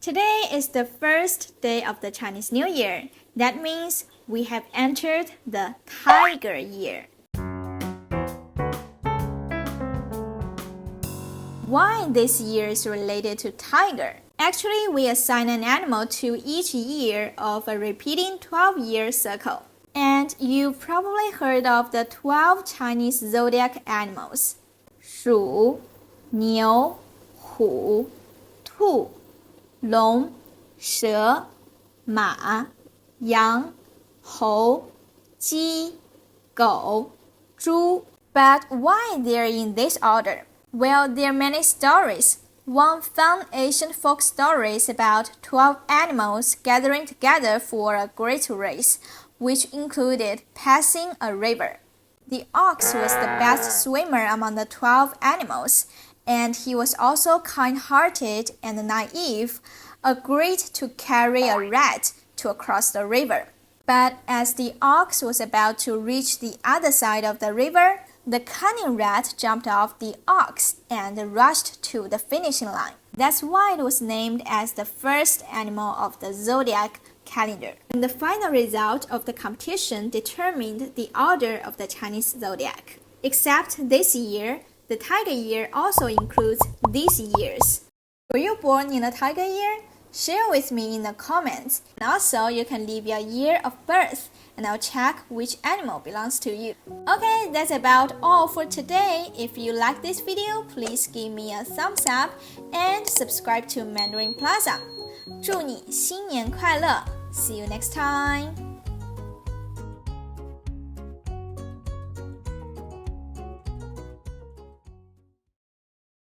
Today is the first day of the Chinese New Year. That means we have entered the Tiger Year. Why this year is related to tiger? Actually, we assign an animal to each year of a repeating 12-year cycle. And you've probably heard of the 12 Chinese zodiac animals. 鼠、牛、虎、兔、龙、蛇、马、羊、猴、鸡、狗、猪. But why they're in this order? Well, there are many stories. One fun ancient folk story is about 12 animals gathering together for a great race, which included passing a river. The ox was the best swimmer among the 12 animals, and he was also kind-hearted and naive, agreed to carry a rat to cross the river. But as the ox was about to reach the other side of the river, the cunning rat jumped off the ox and rushed to the finishing line. That's why it was named as the first animal of the Zodiac calendar. And the final result of the competition determined the order of the Chinese zodiac. Except this year, the Tiger Year also includes these years. Were you born in a Tiger Year? Share with me in the comments. And also, you can leave your year of birth, and I'll check which animal belongs to you. Okay, that's about all for today. If you like this video, please give me a thumbs up and subscribe to Mandarin Plaza. 祝你新年快乐! See you next time!